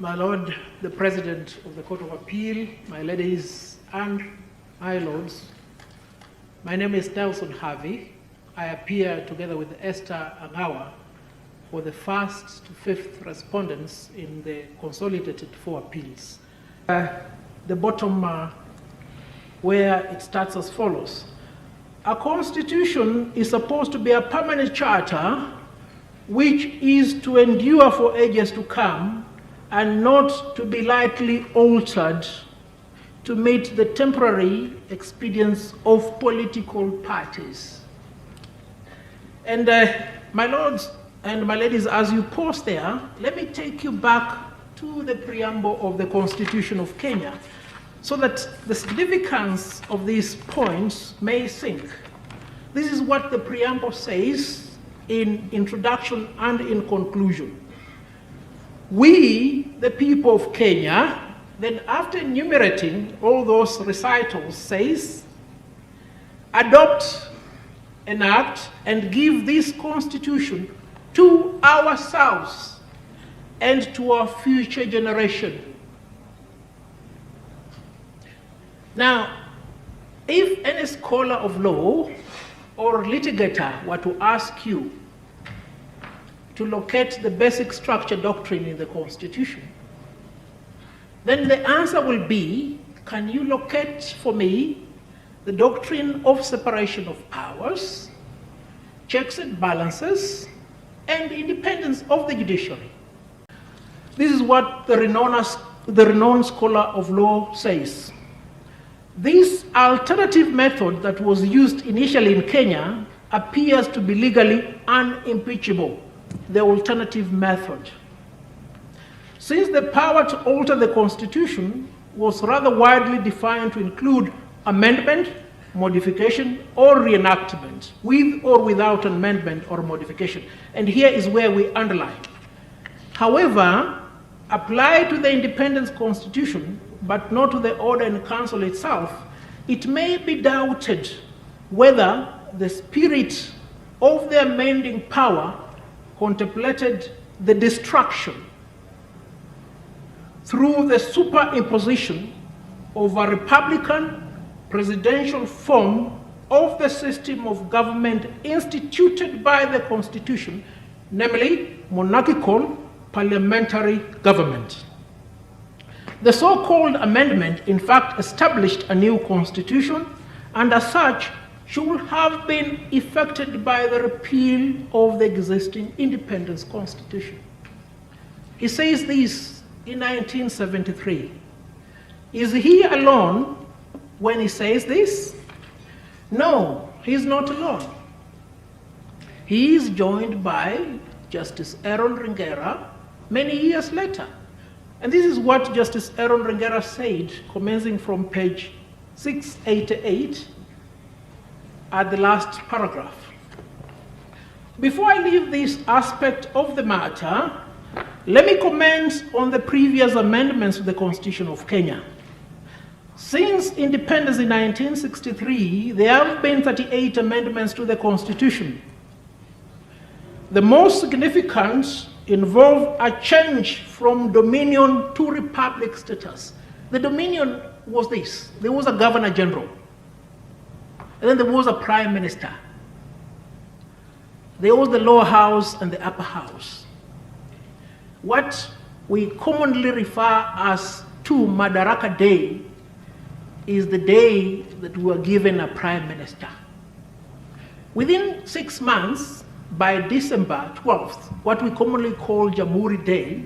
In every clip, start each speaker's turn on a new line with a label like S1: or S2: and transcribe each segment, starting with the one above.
S1: My Lord, the President of the Court of Appeal, my ladies and my lords, my name is Nelson Harvey. I appear together with Esther Angawa for the first to fifth respondents in the consolidated four appeals. The bottom where it starts as follows. A constitution is supposed to be a permanent charter which is to endure for ages to come and not to be lightly altered to meet the temporary expedience of political parties. And my lords and my ladies, as you pause there, let me take you back to the preamble of the Constitution of Kenya so that the significance of these points may sink. This is what the preamble says in introduction and in conclusion. We, the people of Kenya, then after enumerating all those recitals, says, adopt, enact, and give this Constitution to ourselves and to our future generation. Now, if any scholar of law or litigator were to ask you to locate the basic structure doctrine in the Constitution, then the answer will be, can you locate for me the doctrine of separation of powers, checks and balances, and independence of the judiciary? This is what the renowned scholar of law says. This alternative method that was used initially in Kenya appears to be legally unimpeachable, the alternative method. Since the power to alter the Constitution was rather widely defined to include amendment, modification, or reenactment, with or without amendment or modification. And here is where we underline. However, applied to the Independence Constitution, but not to the Order in Council itself, it may be doubted whether the spirit of the amending power contemplated the destruction through the superimposition of a republican presidential form of the system of government instituted by the Constitution, namely monarchical parliamentary government. The so-called amendment, in fact, established a new constitution, and as such, should have been effected by the repeal of the existing independence constitution. He says this in 1973. Is he alone when he says this? No, he's not alone. He is joined by Justice Aaron Ringera many years later. And this is what Justice Aaron Ringera said, commencing from page 688 at the last paragraph. Before I leave this aspect of the matter, let me comment on the previous amendments to the Constitution of Kenya. Since independence in 1963, there have been 38 amendments to the Constitution. The most significant involve a change from dominion to republic status. The dominion was this. There was a governor general, and then there was a prime minister. There was the lower house and the upper house. What we commonly refer as to Madaraka Day is the day that we were given a prime minister. Within 6 months, by December 12th, what we commonly call Jamhuri Day,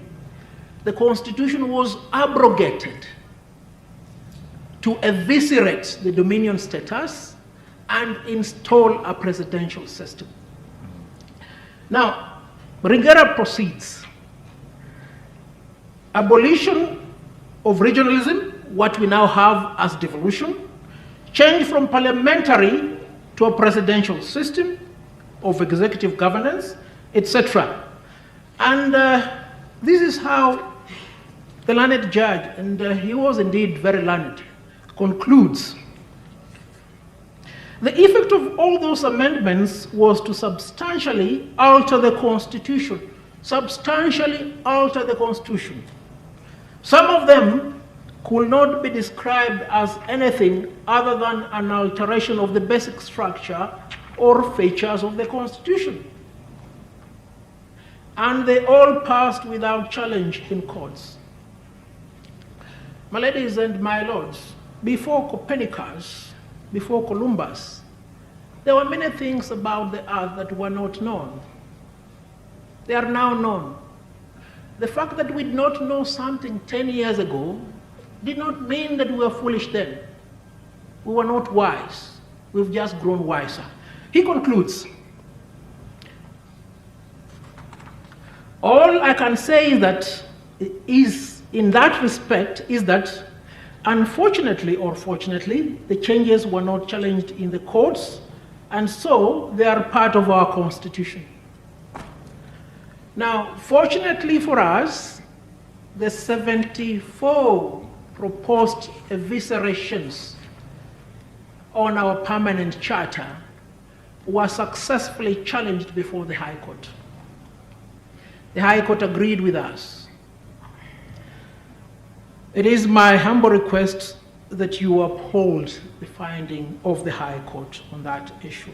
S1: the Constitution was abrogated to eviscerate the dominion status and install a presidential system. Now, Ringera proceeds. Abolition of regionalism, what we now have as devolution, change from parliamentary to a presidential system of executive governance, etc. And this is how the learned judge, and he was indeed very learned, concludes. The effect of all those amendments was to substantially alter the Constitution, substantially alter the Constitution. Some of them could not be described as anything other than an alteration of the basic structure or features of the Constitution. And they all passed without challenge in courts. My ladies and my lords, before Copernicus, before Columbus, there were many things about the earth that were not known. They are now known. The fact that we did not know something 10 years ago did not mean that we were foolish then. We were not wise. We've just grown wiser. He concludes, all I can say is in that respect is that unfortunately or fortunately, the changes were not challenged in the courts, and so they are part of our Constitution. Now, fortunately for us, the 74 proposed eviscerations on our permanent charter were successfully challenged before the High Court. The High Court agreed with us. It is my humble request that you uphold the finding of the High Court on that issue.